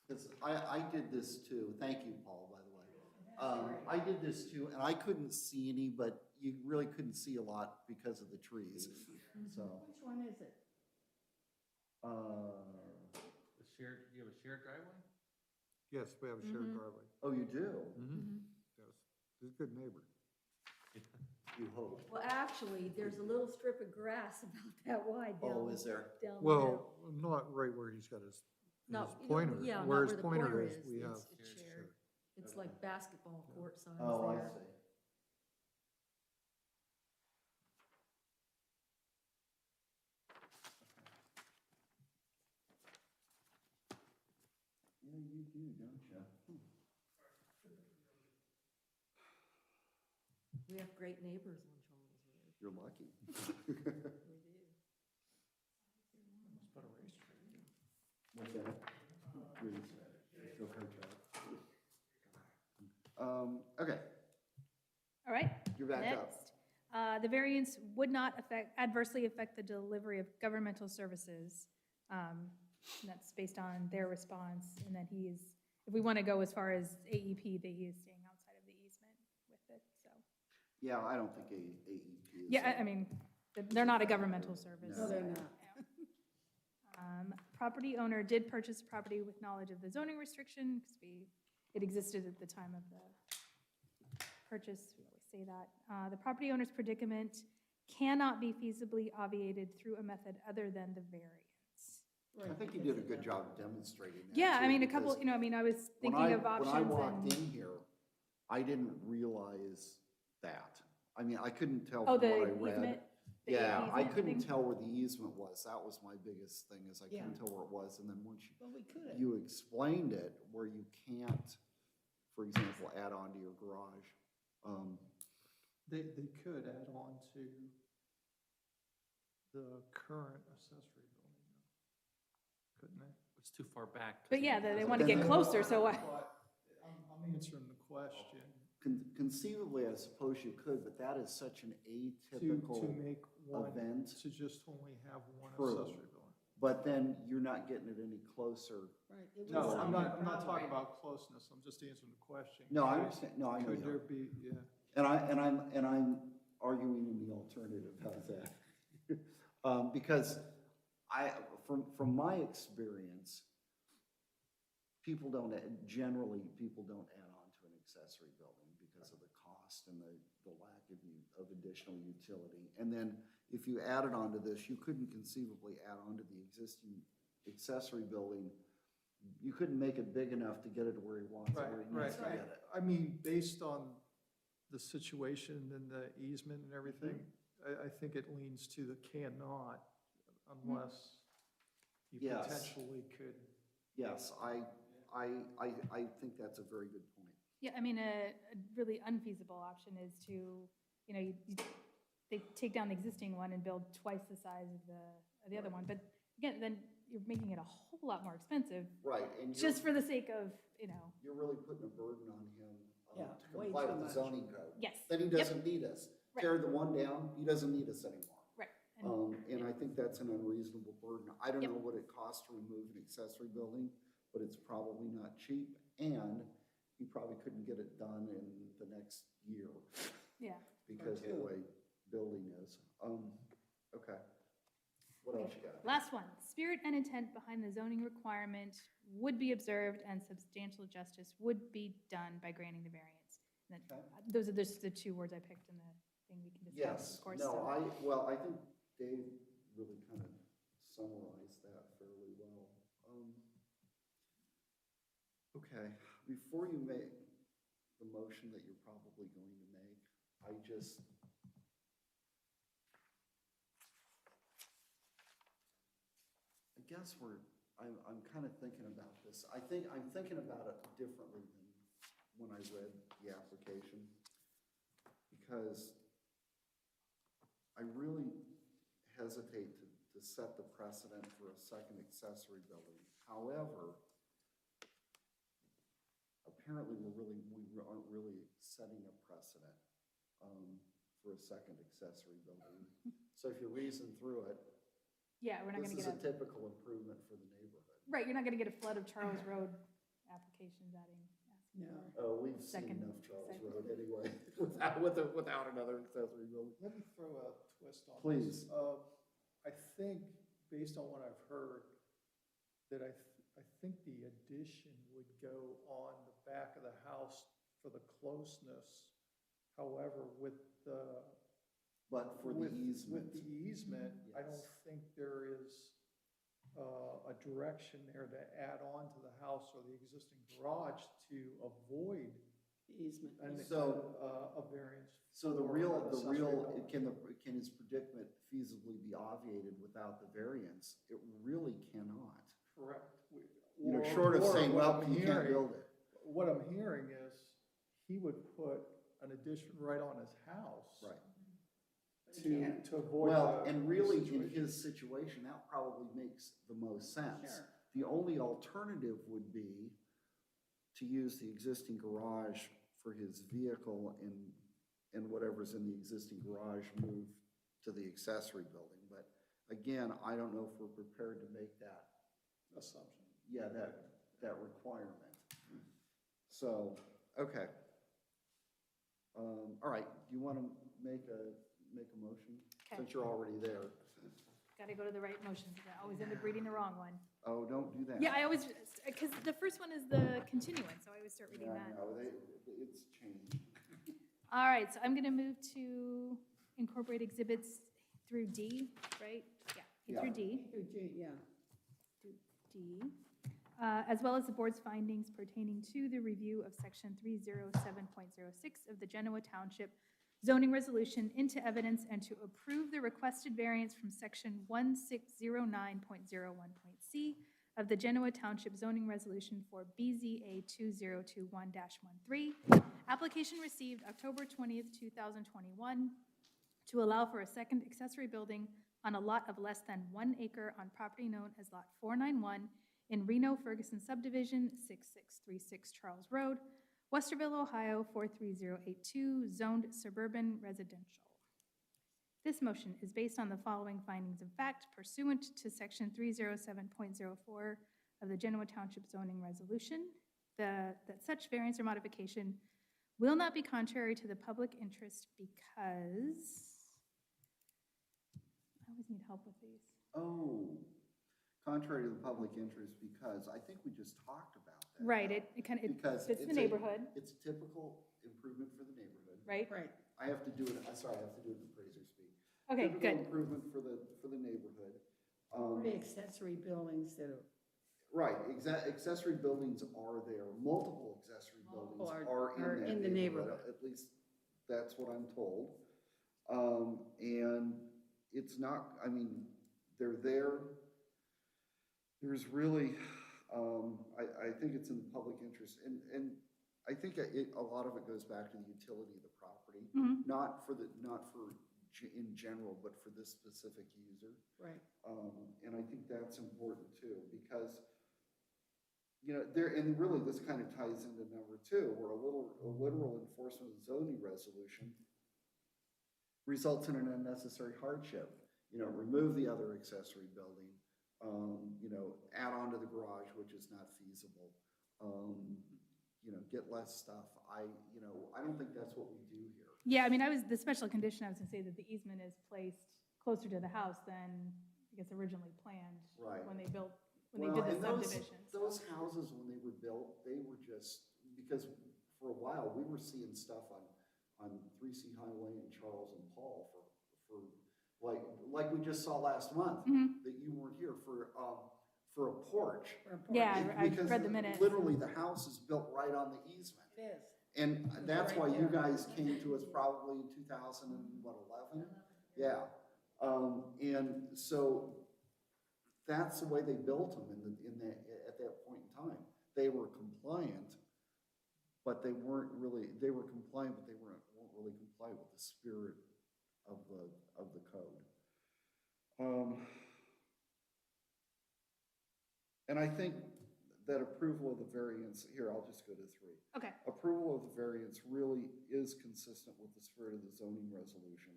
Because I did this too, thank you, Paul, by the way. I did this too, and I couldn't see any, but you really couldn't see a lot because of the trees, so. Which one is it? The shared, you have a shared driveway? Yes, we have a shared driveway. Oh, you do? Yes, he's a good neighbor. You hope. Well, actually, there's a little strip of grass about that wide down. Oh, is there? Down the Well, not right where he's got his No, pointer. yeah, not Where his the pointer is, we have. It's shared. It's like basketball court size Oh, I there. see. Yeah, you do, don't you? We have great neighbors on Charles Road. You're lucky. We do. Must put a racetrack in. What's that? Go-kart track. Okay, All right, you're back up. next. The variance would not adversely affect the delivery of governmental services. And that's based on their response, and that he is, if we want to go as far as AEP, that he is staying outside of the easement with it, so. Yeah, I don't think AEP is. Yeah, I mean, they're not a governmental service. No, they're not. Property owner did purchase property with knowledge of the zoning restriction, because it existed at the time of the purchase, we always say that. The property owner's predicament cannot be feasibly obviated through a method other than the variance. I think you did a good job of demonstrating that. Yeah, I too, mean, a couple, because you know, I mean, I was when thinking I- of options When I walked and, in here, I didn't realize that. I mean, I couldn't tell oh, from what I the read. easement? the Yeah, I easement couldn't thing? tell where the easement was. That was my biggest thing, is I couldn't Yeah. tell where it was. And then once Well, we could. you explained it, where you can't, for example, add on to your garage. They could add on to the current accessory building, though, couldn't they? It's too far back. 'cause But yeah, they want to Then get they- closer, so I, But I'm answering the question. Conceivably, I suppose you could, but that is such an To atypical make one, event. to just only have one True. accessory building. But then you're not getting it any closer. Right, it No, was I'm on not, the I'm not talking property. about closeness, I'm just answering the question. No, I Could- understand. No, I know Could you there are. be, yeah. And I'm arguing in the alternative, how's that? Because from my experience, generally, people don't add on to an accessory building because of the cost and the lack of additional utility. And then if you added on to this, you couldn't conceivably add on to the existing accessory building. You couldn't make it big enough to get it to where he wants it, where he needs to get it. I mean, based on the situation and the easement and everything, I think it leans to the cannot unless you Yes. potentially could. Yes, I think that's a very good point. yeah, I mean, a really unfeasible option is to, you know, you they take down the existing one and build twice the size of the other one. But again, then you're making it a whole lot more expensive, Right, and just for the sake of, you know, you're really putting a burden on him Yeah, to way comply too with the much. zoning code. yes. Then he Yep. doesn't need us. Right. Tear the one down, he doesn't need us anymore. Right. And And I think that's an unreasonable burden. I don't Yep. know what it costs to remove an accessory building, but it's probably not cheap, and he probably couldn't get it done in the next year yeah. because of the two. way building is. Okay. What else you got? Last one, spirit and intent behind the zoning requirement would be observed and substantial justice would be done by granting the variance. And then, Okay. those are just the two words I picked in the thing we can discuss, Yes, of course. no, so. I think Dave really kind of summarized that fairly well. Okay, before you make the motion that you're probably going to make, I guess I'm kind of thinking about this. I'm thinking about it differently than when I read the application, because I really hesitate to set the precedent for a second accessory building. However, apparently we aren't really setting a precedent for a second accessory building. So if you reason through it, Yeah, we're not this gonna is get a typical improvement for the neighborhood. right, you're not gonna get a flood of Charles Road applications asking No. for. Oh, we've seen Second- enough Charles second. Road anyway, without another accessory building. Let me throw a twist on Please. this. I think, based on what I've heard, that I think the addition would go on the back of the house for the closeness. However, with the. But for the easement. With the easement, I don't Yes. think there is a direction there to add on to the house or the existing garage to avoid Easement. a variance. So the for real, an accessory building. can his predicament feasibly be obviated without the variance? It really cannot. Correct. You know, Or- short of or saying, what well, I'm you can't hearing- build it. What I'm hearing is he would put an addition right on his house. Right. To avoid. Well, the and really, in situation. his situation, that probably makes the most sense. Sure. The only alternative would be to use the existing garage for his vehicle and whatever's in the existing garage move to the accessory building. But again, I don't know if we're prepared to make that, Assumption. yeah, that requirement. So, okay. All right, do you want to make a motion? Okay. Since you're already there. Gotta go to the right motion, because I always end up reading the wrong one. Oh, don't do that. Yeah, I always, because the first one is the continuance, so I always start reading Yeah, that. no, it's changed. All right, so I'm gonna move to incorporate exhibits through D, right? Yeah, through D. Yeah. D, as well as the board's findings pertaining to the review of section 307.06 of the Genoa Township zoning resolution into evidence and to approve the requested variance from section 1609.01.c of the Genoa Township zoning resolution for BZA 2021-13. Application received October 20th, 2021 to allow for a second accessory building on a lot of less than 1 acre on property known as Lot 491 in Reno Ferguson subdivision, 6636 Charles Road, Westerville, Ohio, 43082, zoned suburban residential. This motion is based on the following findings of fact pursuant to section 307.04 of the Genoa Township zoning resolution, that such variance or modification will not be contrary to the public interest because, I always need help with these. Oh, contrary to the public interest, because I think we just talked about that. Right, it kind of, Because fits the it's a- neighborhood, It's a typical improvement for the neighborhood. right? Right. I have to do it, I'm sorry, I have to do it in appraiser speak. Okay, Typical good. improvement for the neighborhood. The accessory buildings that are, Right, accessory buildings are there, multiple accessory buildings Multiple are are in that in the neighborhood. neighborhood. At least that's what I'm told. And it's not, I mean, they're there. There's really, I think it's in the public interest, and I think a lot of it goes back to the utility of the property, Mhm. not for in general, but for this specific user. Right. And I think that's important too, because, you know, there, and really this kind of ties into number two, where a literal enforcement of the zoning resolution results in an unnecessary hardship. You know, remove the other accessory building, you know, add on to the garage, which is not feasible. You know, get less stuff. I don't think that's what we do here. Yeah, I mean, the special condition, I was gonna say that the easement is placed closer to the house than, I guess, originally planned. Right. When they did the And subdivision. those houses, when they were built, they were just, because for a while, we were seeing stuff on 3C Highway and Charles and Paul for like we just saw last month, that you weren't here, for a porch. Yeah, I Because read the minutes. literally, the house is built right on the easement. It is. And that's right why you there. guys came to us probably in 2011? Yeah. And so that's the way they built them at that point in time. They were compliant, but they were compliant, but they weren't really compliant with the spirit of the code. And I think that approval of the variance, here, I'll just go to 3. Okay. Approval of the variance really is consistent with the spirit of the zoning resolution.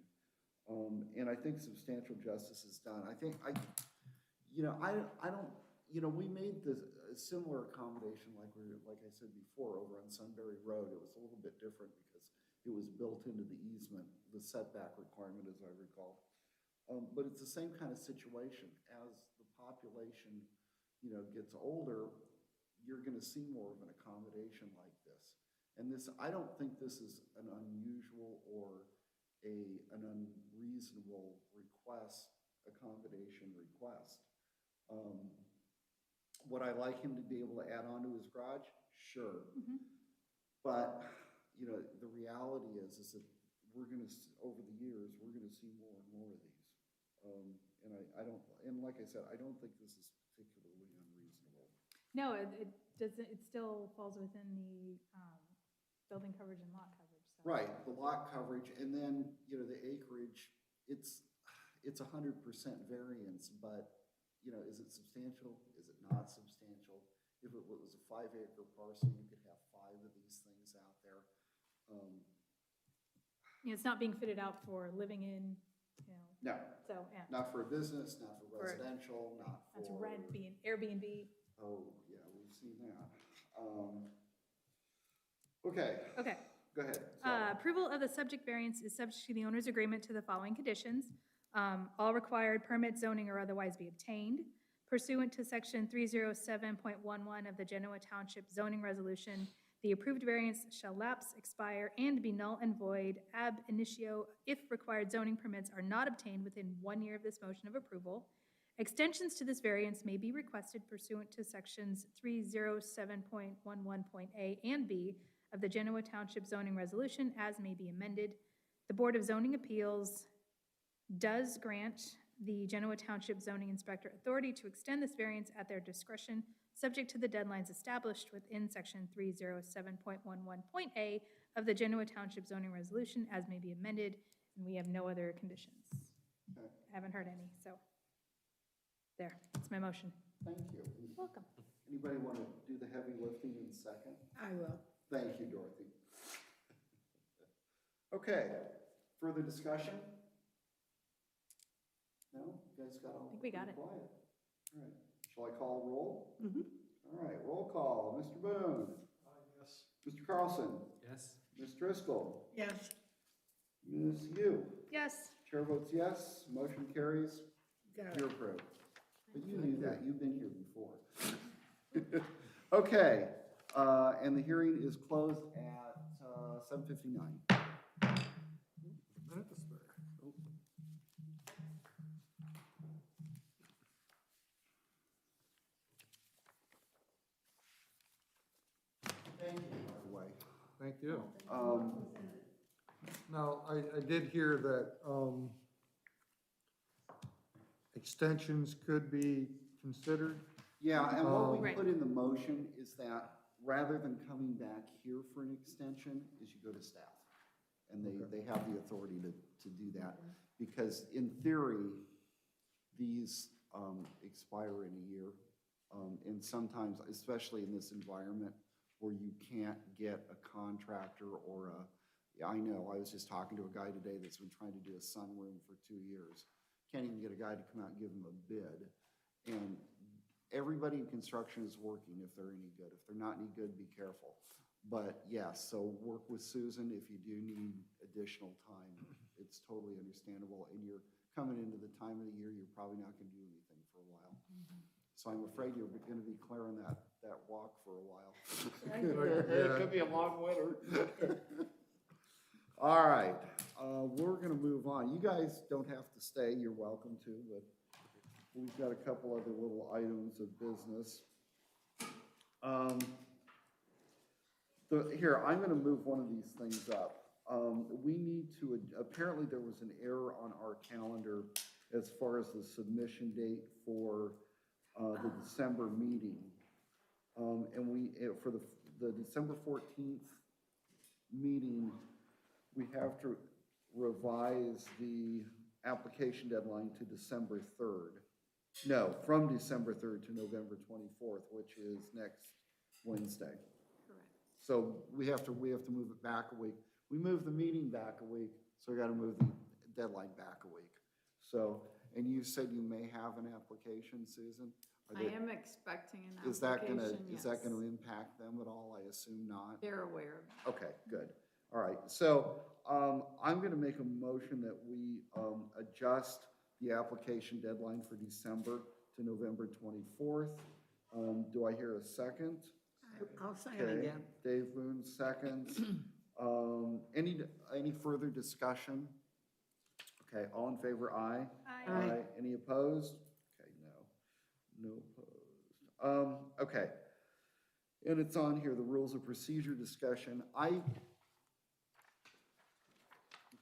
And I think substantial justice is done. I think, I don't, we made a similar accommodation like I said before, over on Sunbury Road. It was a little bit different because it was built into the easement, the setback requirement, as I recall. But it's the same kind of situation. As the population, gets older, you're gonna see more of an accommodation like this. And this, I don't think this is an unusual or an unreasonable accommodation request. Would I like him to be able to add on to his garage? Sure. But, the reality is that we're gonna, over the years, we're gonna see more and more of these. And like I said, I don't think this is particularly unreasonable. No, it doesn't, it still falls within the building coverage and lot coverage. So. Right, the lot coverage, and then, the acreage, it's 100% variance, but, is it substantial? Is it not substantial? If it was a 5-acre parcel, you could have 5 of these things out there. It's not being fitted out for living in, No, so, yeah. not for a business, not for residential, not for. That's rent, Airbnb. Oh, yeah, we've seen that. Okay. Okay. Go ahead. Sorry. Approval of the subject variance is subject to the owner's agreement to the following conditions. All required permits, zoning, or otherwise be obtained pursuant to section 307.11 of the Genoa Township zoning resolution. The approved variance shall lapse, expire, and be null and void ab initio if required zoning permits are not obtained within 1 year of this motion of approval. Extensions to this variance may be requested pursuant to sections 307.11.a and b of the Genoa Township zoning resolution as may be amended. The Board of Zoning Appeals does grant the Genoa Township zoning inspector authority to extend this variance at their discretion, subject to the deadlines established within section 307.11.a of the Genoa Township zoning resolution as may be amended, and we have no other conditions. Okay. I haven't heard any, so there, that's my motion. Thank you. Welcome. Anybody want to do the heavy lifting in second? I will. Thank you, Dorothy. Okay, further discussion? No? You guys got all I think we got pretty it. quiet. All right. Shall I call roll? Mhm. All right, roll call. Mr. Boone? Yes. Mr. Carlson? Yes. Ms. Driscoll? Yes. Ms. Yu? Yes. Chair votes yes, motion carries. Got You're it. approved. But you knew that, you've been here before. Okay, and the hearing is closed at 7:59. Minute to spare. Thank you, by the way. Thank you. Now, I did hear that, extensions could be considered. Yeah, and what we Right. put in the motion is that rather than coming back here for an extension, is you go to staff. and Okay. they have the authority to do that. Because in theory, these expire in a year. And sometimes, especially in this environment where you can't get a contractor or I know, I was just talking to a guy today that's been trying to do a sunroom for 2 years. Can't even get a guy to come out and give him a bid. And everybody in construction is working if they're any good. If they're not any good, be careful. But yes, so work with Susan if you do need additional time. It's totally understandable. And you're coming into the time of the year, you're probably not gonna do anything for a while. So I'm afraid you're gonna be clearing that walk for a while. It could be a long winter. All right, we're gonna move on. You guys don't have to stay, you're welcome to, but we've got a couple other little items of business. Here, I'm gonna move one of these things up. We need to, apparently there was an error on our calendar as far as the submission date for the December meeting. And for the December 14th meeting, we have to revise the application deadline to December 3rd. No, from December 3rd to November 24th, which is next Wednesday. Correct. So we have to move it back a week. We moved the meeting back a week, so we gotta move the deadline back a week. So, and you said you may have an application, Susan? Are I they- am expecting an Is that application, is that yes. gonna impact them at all? I assume not. They're aware of it. Okay, good. All right, so I'm gonna make a motion that we adjust the application deadline for December to November 24th. Do I hear a second? I'll second Okay, again. Dave Boone seconds. Any further discussion? Okay, all in favor, aye? Aye. Any opposed? Okay, no opposed. Okay. And it's on here, the rules of procedure discussion. I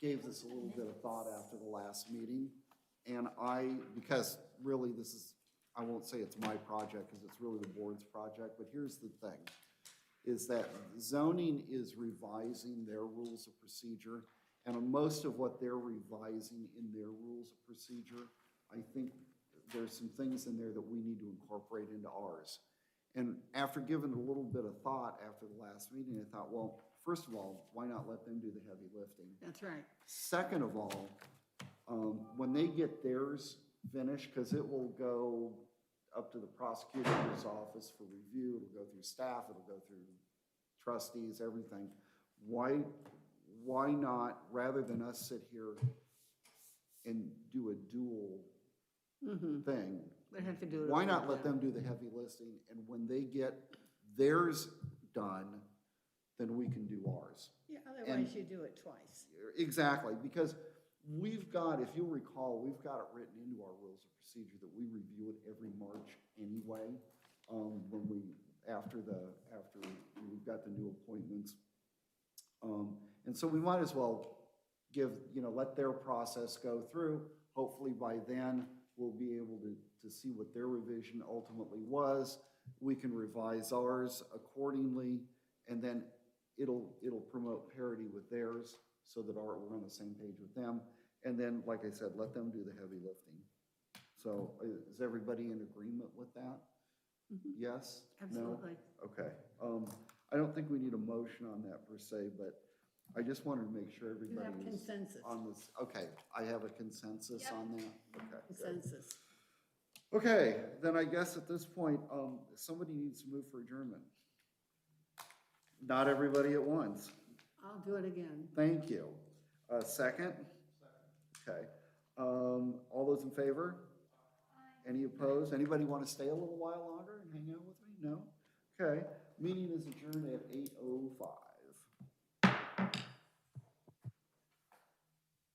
gave this a little bit of thought after the last meeting, and because really this is, I won't say it's my project, because it's really the board's project, but here's the thing, is that zoning is revising their rules of procedure, and on most of what they're revising in their rules of procedure, I think there's some things in there that we need to incorporate into ours. And after giving a little bit of thought after the last meeting, I thought, well, first of all, why not let them do the heavy lifting? That's right. Second of all, when they get theirs finished, because it will go up to the prosecutor's office for review, it'll go through staff, it'll go through trustees, everything. Why not, rather than us sit here and do a dual thing, They have to do it. why all not let together. them do the heavy lifting, and when they get theirs done, then we can do ours. Yeah, otherwise you do it twice. Exactly, because we've got, if you'll recall, we've got it written into our rules of procedure that we review it every March anyway, after we've got the new appointments. And so we might as well let their process go through. Hopefully by then, we'll be able to see what their revision ultimately was. We can revise ours accordingly, and then it'll promote parity with theirs so that we're on the same page with them. And then, like I said, let them do the heavy lifting. So is everybody in agreement with that? Yes? No? Absolutely. Okay. I don't think we need a motion on that per se, but I just wanted to make sure You everybody have is consensus. on this. Okay, I have a consensus on that? Okay, good. Consensus. Okay, then I guess at this point, somebody needs to move for adjournment. Not everybody at once. I'll do it again. Thank you. Second? Okay. All those in favor? Any opposed? Anybody want to stay a little while longer and hang out with me? No? Okay. Meeting is adjourned at 8:05.